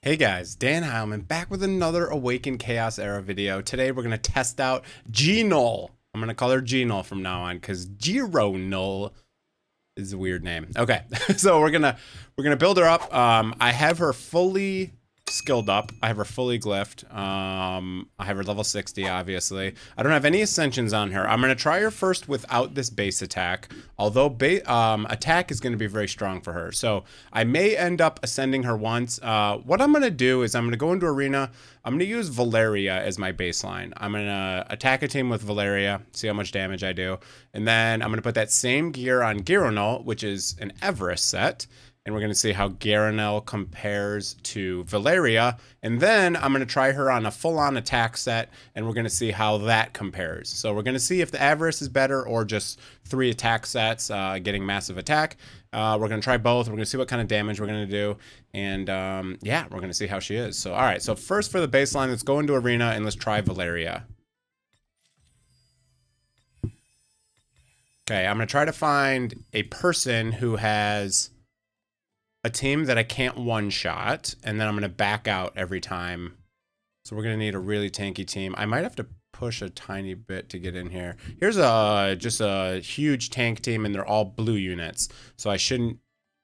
Hey guys, DanHeilman back with another Awaken Chaos Era video. Today we're going to test out Geironul. I'm going to call her Geironul from now on because Geironul is a weird name. Okay, so we're gonna build her up. I have her fully skilled up. I have her fully glyphed. I have her level 60, obviously. I don't have any ascensions on her. I'm gonna try her first without this base attack, although attack is gonna be very strong for her. So I may end up ascending her once. What I'm gonna do is I'm gonna go into arena. I'm gonna use Valeria as my baseline. I'm gonna attack a team with Valeria, see how much damage I do, and then I'm gonna put that same gear on Geironul, which is an Avarice set. And we're going to see how Geironul compares to Valeria. And then I'm going to try her on a full-on attack set, and we're going to see how that compares. So we're going to see if the Avarice is better or just 3 attack sets getting massive attack. We're going to try both. We're going to see what kind of damage we're going to do. And yeah, we're going to see how she is. So all right, so first for the baseline, let's go into arena and let's try Valeria. Okay, I'm going to try to find a person who has a team that I can't one-shot, and then I'm going to back out every time. So we're going to need a really tanky team. I might have to push a tiny bit to get in here. Here's just a huge tank team, and they're all blue units. So I shouldn't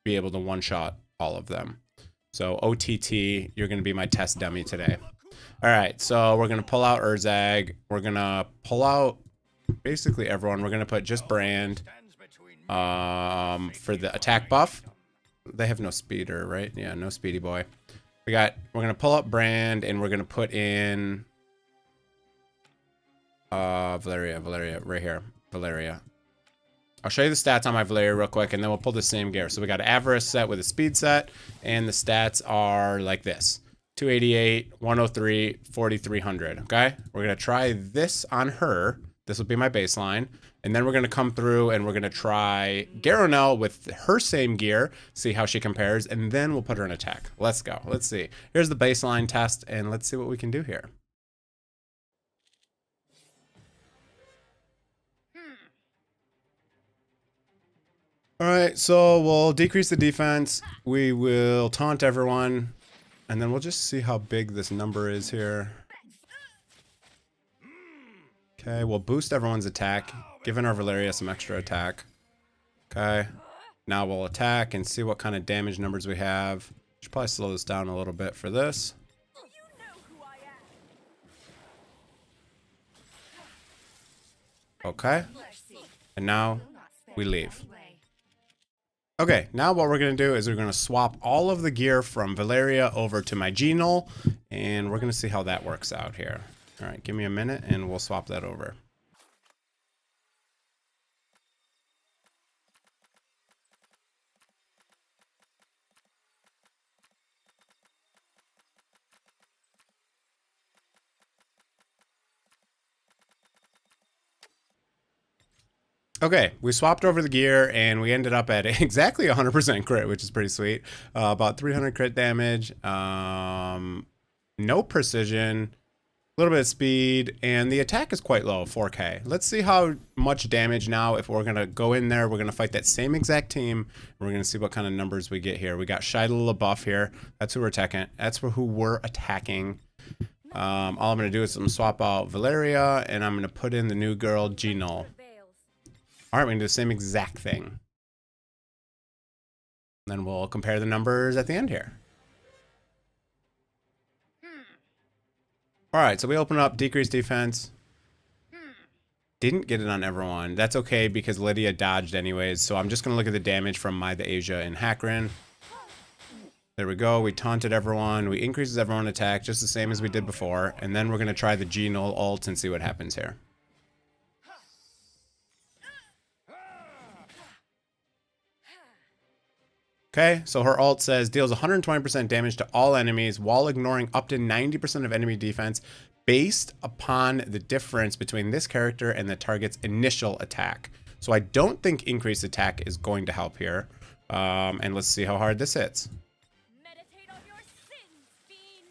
be able to one-shot all of them. So OTT, you're going to be my test dummy today. All right, so we're going to pull out Urzag. We're going to pull out basically everyone. We're going to put just Brand for the attack buff. They have no speeder, right? Yeah, no speedy boy. We're gonna pull up Brand, and we're gonna put in Valeria right here. Valeria. I'll show you the stats on my Valeria real quick, and then we'll pull the same gear. So we got an Avarice set with a speed set, and the stats are like this: 288, 103, 4300. Okay, we're gonna try this on her. This will be my baseline. And then we're going to come through and we're going to try Geironul with her same gear, see how she compares, and then we'll put her in attack. Let's go. Let's see. Here's the baseline test, and let's see what we can do here. All right, so we'll decrease the defense. We will taunt everyone, and then we'll just see how big this number is here. Okay, we'll boost everyone's attack, giving our Valeria some extra attack. Okay, now we'll attack and see what kind of damage numbers we have. Should probably slow this down a little bit for this. Okay, and now we leave. Okay, now what we're going to do is we're going to swap all of the gear from Valeria over to my Geironul, and we're going to see how that works out here. All right, give me a minute and we'll swap that over. Okay, we swapped over the gear and we ended up at exactly 100% crit, which is pretty sweet. About 300 crit damage, no precision, a little bit of speed, and the attack is quite low, 4K. Let's see how much damage now. If we're going to go in there, we're going to fight that same exact team, and we're going to see what kind of numbers we get here. We got Shida LaBeouf here. That's who we're attacking. All I'm going to do is I'm going to swap out Valeria, and I'm going to put in the new girl, Geironul. All right, we're going to do the same exact thing. Then we'll compare the numbers at the end here. All right, so we open up, decrease defense. Didn't get it on everyone. That's okay because Lydia dodged anyways. So I'm just going to look at the damage from My the Asia and Hakrin. There we go. We taunted everyone. We increases everyone attack just the same as we did before. And then we're going to try the Geironul ult and see what happens here. Okay, so her ult says deals 120% damage to all enemies while ignoring up to 90% of enemy defense based upon the difference between this character and the target's initial attack. So I don't think increased attack is going to help here. And let's see how hard this hits. Meditate on your sins, fiend.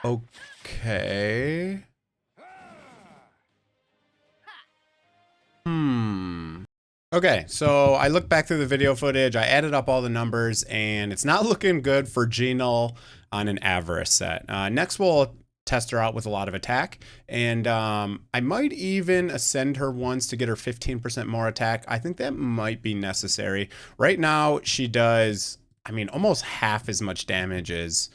Okay. Okay, so I looked back through the video footage, I added up all the numbers, and it's not looking good for Geironul on an Avarice set. Next we'll test her out with a lot of attack, and I might even ascend her once to get her 15% more attack. I think that might be necessary. Right now, she does, I mean, almost half as much damage as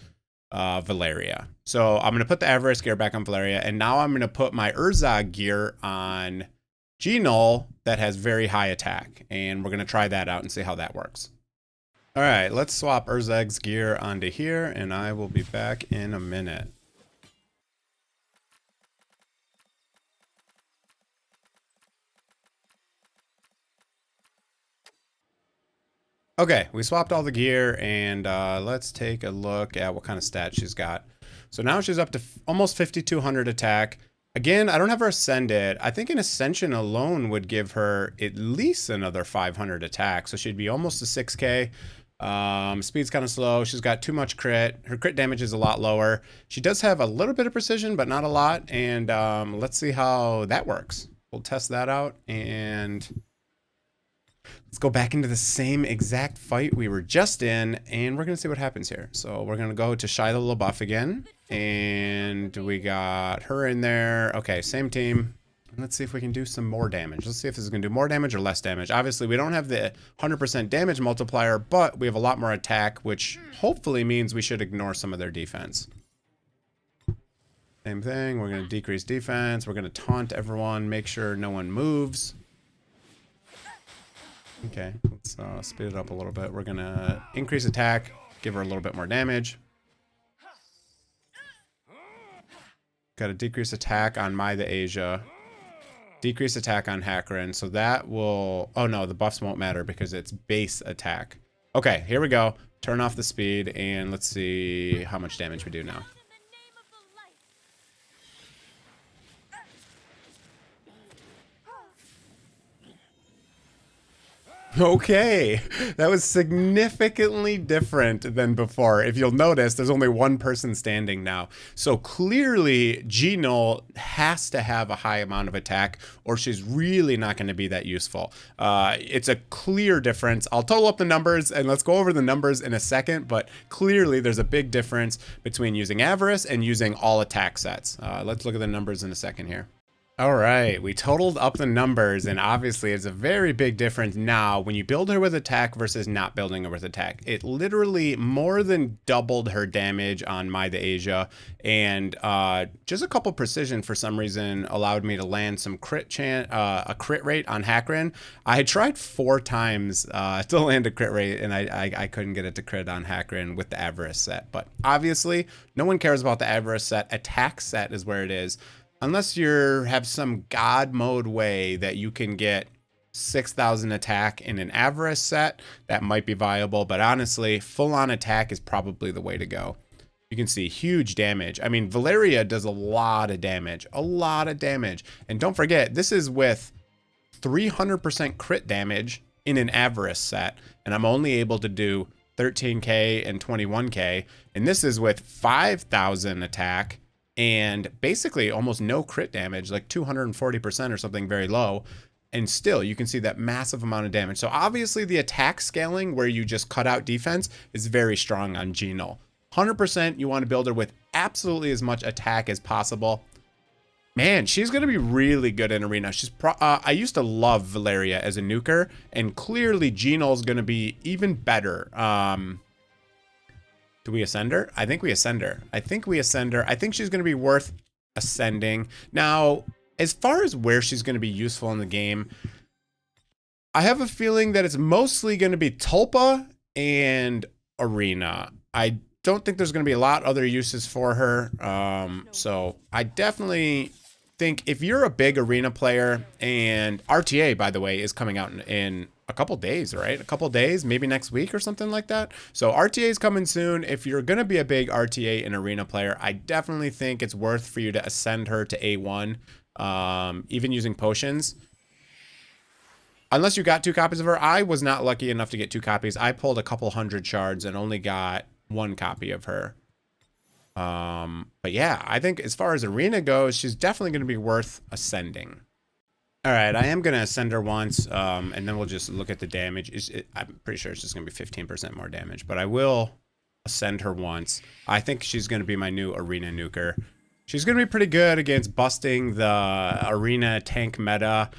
Valeria. So I'm going to put the Avarice gear back on Valeria, and now I'm going to put my Urzog gear on Geironul that has very high attack, and we're going to try that out and see how that works. All right, let's swap Urzog's gear onto here, and I will be back in a minute. Okay, we swapped all the gear, and let's take a look at what kind of stats she's got. So now she's up to almost 5,200 attack. Again, I don't have her ascended. I think an ascension alone would give her at least another 500 attack. So she'd be almost a 6K. Speed's kind of slow. She's got too much crit. Her crit damage is a lot lower. She does have a little bit of precision, but not a lot. And let's see how that works. We'll test that out, and let's go back into the same exact fight we were just in, and we're going to see what happens here. So we're going to go to Shy the LaBeouf again, and we got her in there. Okay, same team. Let's see if we can do some more damage. Let's see if this is going to do more damage or less damage. Obviously, we don't have the 100% damage multiplier, but we have a lot more attack, which hopefully means we should ignore some of their defense. Same thing. We're going to decrease defense. We're going to taunt everyone, make sure no one moves. Okay, let's speed it up a little bit. We're going to increase attack, give her a little bit more damage. Got to decrease attack on My the Asia. Decrease attack on Hackerin. So that will... Oh no, the buffs won't matter because it's base attack. Okay, here we go. Turn off the speed, and let's see how much damage we do now. Okay, that was significantly different than before. If you'll notice, there's only one person standing now. So clearly, Geironul has to have a high amount of attack, or she's really not going to be that useful. It's a clear difference. I'll total up the numbers, and let's go over the numbers in a second, but clearly there's a big difference between using Avarice and using all attack sets. Let's look at the numbers in a second here. All right, we totaled up the numbers, and obviously it's a very big difference now when you build her with attack versus not building her with attack. It literally more than doubled her damage on My the Asia, and just a couple precision for some reason allowed me to land some a crit rate on Hackerin. I had tried 4 times to land a crit rate, and I couldn't get it to crit on Hackerin with the Avarice set. But obviously, no one cares about the Avarice set. Attack set is where it is. Unless you have some god mode way that you can get 6,000 attack in an Avarice set, that might be viable. But honestly, full on attack is probably the way to go. You can see huge damage. I mean, Valeria does a lot of damage, And don't forget, this is with 300% crit damage in an Avarice set. And I'm only able to do 13K and 21K. And this is with 5,000 attack and basically almost no crit damage, like 240% or something very low. And still, you can see that massive amount of damage. So obviously the attack scaling where you just cut out defense is very strong on Geironul. 100% you want to build her with absolutely as much attack as possible. Man, she's going to be really good in Arena. I used to love Valeria as a nuker, and clearly Geironul's going to be even better. Do we ascend her? I think we ascend her. I think she's going to be worth ascending. Now, as far as where she's going to be useful in the game, I have a feeling that it's mostly going to be Tulpa and Arena. I don't think there's going to be a lot other uses for her. So I definitely think if you're a big Arena player, and RTA, by the way, is coming out in a couple days, right? A couple days, maybe next week or something like that. So RTA is coming soon. If you're going to be a big RTA and Arena player, I definitely think it's worth for you to ascend her to A1, even using potions. Unless you got 2 copies of her. I was not lucky enough to get 2 copies. I pulled a couple hundred shards and only got 1 copy of her. But yeah, I think as far as Arena goes, she's definitely going to be worth ascending. All right, I am gonna send her once, and then we'll just look at the damage. I'm pretty sure it's just gonna be 15% more damage, but I will send her once. I think she's gonna be my new arena nuker. She's gonna be pretty good against busting the arena tank meta.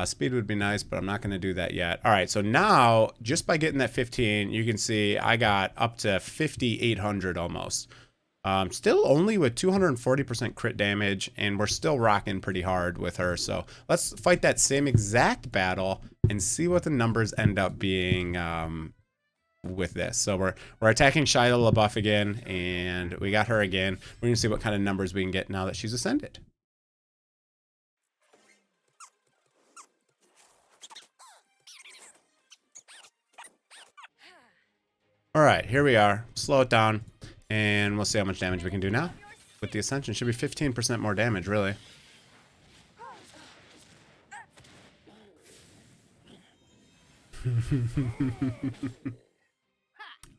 Speed would be nice, but I'm not gonna do that yet. All right, so now just by getting that 15, you can see I got up to 5,800 almost. Still only with 240% crit damage, and we're still rocking pretty hard with her. So let's fight that same exact battle and see what the numbers end up being with this. So we're attacking Shia LaBeouf again, and we got her again. We're gonna see what kind of numbers we can get now that she's ascended. All right, here we are. Slow it down. And we'll see how much damage we can do now. With the Ascension, should be 15% more damage, really.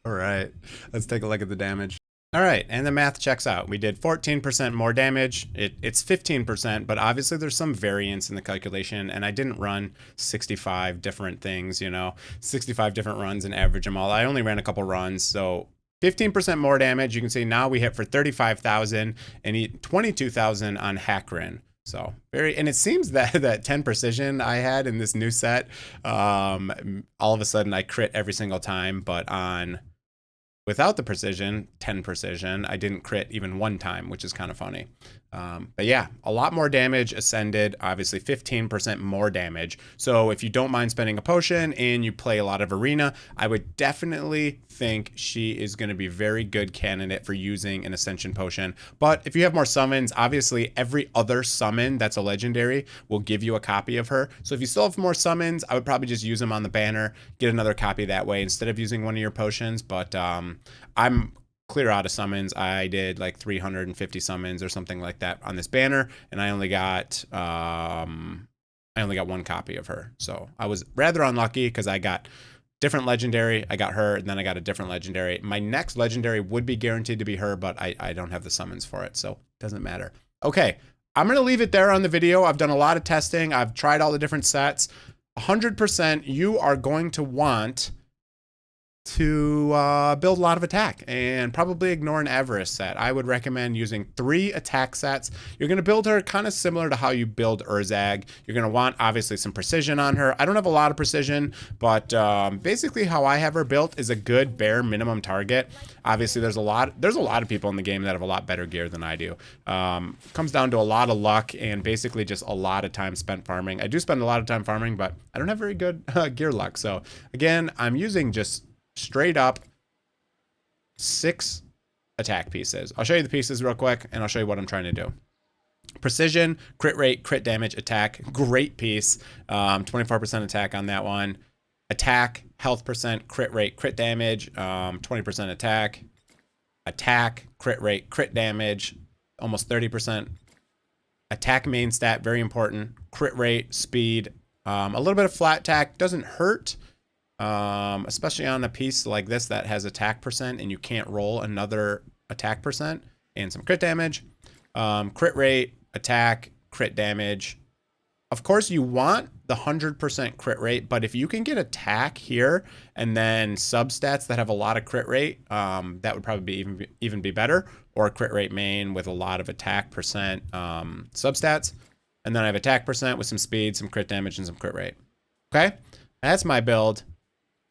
All right, let's take a look at the damage. All right, and the math checks out. We did 14% more damage. It's 15%, but obviously there's some variance in the calculation, and I didn't run 65 different things, 65 different runs and average them all. I only ran a couple runs, so 15% more damage. You can see now we hit for 35,000 and 22,000 on Hackrin. So and it seems that that 10 precision I had in this new set, all of a sudden I crit every single time, but without the precision, 10 precision, I didn't crit even one time, which is kind of funny. But yeah, a lot more damage ascended, obviously 15% more damage. So if you don't mind spending a potion and you play a lot of arena, I would definitely think she is going to be a very good candidate for using an ascension potion. But if you have more summons, obviously every other summon that's a legendary will give you a copy of her. So if you still have more summons, I would probably just use them on the banner, get another copy that way instead of using one of your potions. But I'm clear out of summons. I did like 350 summons or something like that on this banner, and I only got one copy of her. So I was rather unlucky because I got different legendary. I got her, and then I got a different legendary. My next legendary would be guaranteed to be her, but I don't have the summons for it, so it doesn't matter. Okay, I'm gonna leave it there on the video. I've done a lot of testing. I've tried all the different sets. 100% you are going to want to build a lot of attack and probably ignore an Avarice set. I would recommend using 3 attack sets. You're going to build her kind of similar to how you build Urzag. You're going to want obviously some precision on her. I don't have a lot of precision, but basically how I have her built is a good bare minimum target. Obviously there's a lot of people in the game that have a lot better gear than I do. Comes down to a lot of luck and basically just a lot of time spent farming. I do spend a lot of time farming, but I don't have very good gear luck. So again, I'm using just straight up 6 attack pieces. I'll show you the pieces real quick and I'll show you what I'm trying to do. Precision, crit rate, crit damage, attack, great piece. 24% attack on that one. Attack, health percent, crit rate, crit damage, 20% attack. Attack, crit rate, crit damage, almost 30%. Attack main stat, very important. Crit rate, speed, a little bit of flat attack, doesn't hurt. Especially on a piece like this that has attack percent and you can't roll another attack percent, and some crit damage, crit rate, attack, crit damage. Of course you want the 100% crit rate, but if you can get attack here and then substats that have a lot of crit rate, that would probably be even be better, or a crit rate main with a lot of attack percent, substats. And then I have attack percent with some speed, some crit damage, and some crit rate. Okay, that's my build.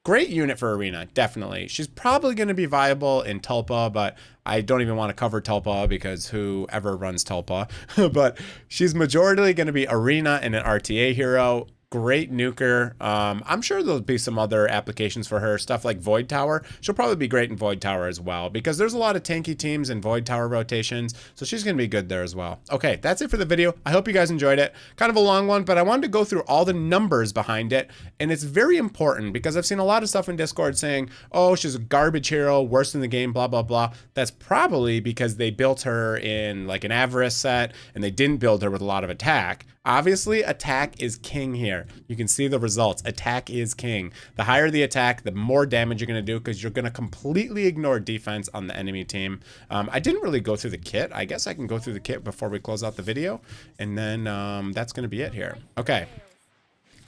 Great unit for arena, definitely. She's probably going to be viable in Tulpa, but I don't even want to cover Tulpa because whoever runs Tulpa. But she's majority going to be arena and an RTA hero. Great nuker. I'm sure there'll be some other applications for her, stuff like Void Tower. She'll probably be great in Void Tower as well because there's a lot of tanky teams in Void Tower rotations, so she's going to be good there as well. Okay, that's it for the video. I hope you guys enjoyed it. Kind of a long one, but I wanted to go through all the numbers behind it, and it's very important because I've seen a lot of stuff in Discord saying, oh, she's a garbage hero, worst in the game, blah, blah, blah. That's probably because they built her in like an Avarice set, and they didn't build her with a lot of attack. Obviously, attack is king here. You can see the results. Attack is king. The higher the attack, the more damage you're going to do because you're going to completely ignore defense on the enemy team. I didn't really go through the kit. I guess I can go through the kit before we close out the video. And then that's going to be it here. Okay.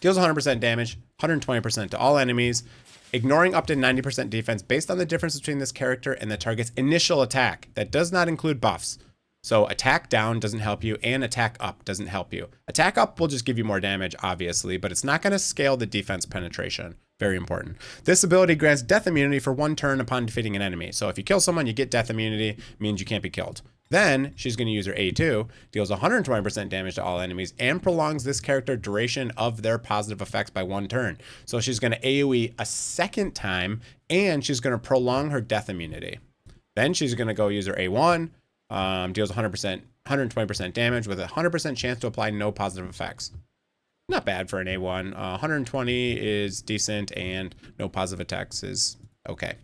Deals 100% damage, 120% to all enemies, ignoring up to 90% defense based on the difference between this character and the target's initial attack. That does not include buffs. So attack down doesn't help you, and attack up doesn't help you. Attack up will just give you more damage, obviously, but it's not going to scale the defense penetration. Very important. This ability grants death immunity for 1 turn upon defeating an enemy. So if you kill someone, you get death immunity, means you can't be killed. Then she's going to use her A2, deals 120% damage to all enemies, and prolongs this character duration of their positive effects by 1 turn. So she's going to AoE a second time, and she's going to prolong her death immunity. Then she's going to go use her A1, deals 120% damage with a 100% chance to apply no positive effects. Not bad for an A1. 120 is decent, and no positive attacks is okay.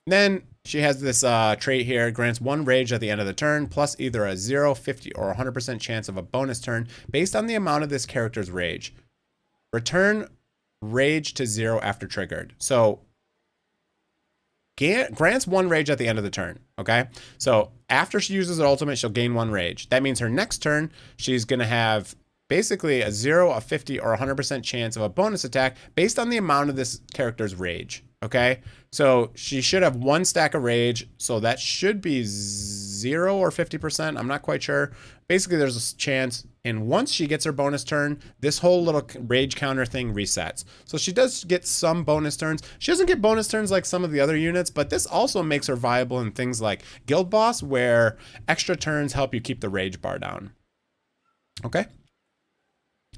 Then she has this trait here, grants 1 rage at the end of the turn, plus either a 0, 50, or 100% chance of a bonus turn based on the amount of this character's rage. Return rage to 0 after triggered. So grants 1 rage at the end of the turn, okay? So after she uses her ultimate, she'll gain 1 rage. That means her next turn, she's going to have basically a 0, a 50, or 100% chance of a bonus attack based on the amount of this character's rage, okay? So she should have 1 stack of rage, so that should be 0 or 50%. I'm not quite sure. Basically, there's a chance, and once she gets her bonus turn, this whole little rage counter thing resets. So she does get some bonus turns. She doesn't get bonus turns like some of the other units, but this also makes her viable in things like Guild Boss, where extra turns help you keep the rage bar down. Okay?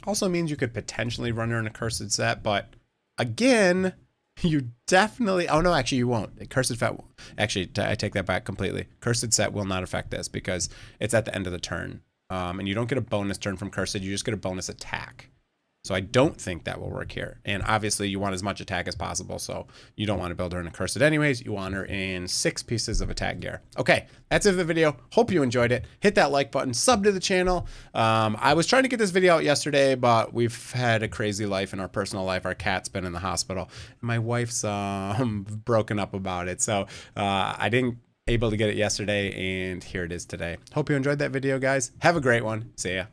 Also means you could potentially run her in a cursed set, but again, you definitely, oh no, actually you won't. Cursed set, actually, I take that back completely. Cursed set will not affect this because it's at the end of the turn. And you don't get a bonus turn from cursed, you just get a bonus attack. So I don't think that will work here. And obviously you want as much attack as possible, so you don't want to build her in a cursed anyways. You want her in 6 pieces of attack gear. Okay, that's it for the video. Hope you enjoyed it. Hit that like button, sub to the channel. I was trying to get this video out yesterday, but we've had a crazy life in our personal life. Our cat's been in the hospital. My wife's broken up about it, so I didn't able to get it yesterday, and here it is today. Hope you enjoyed that video, guys. Have a great one. See ya.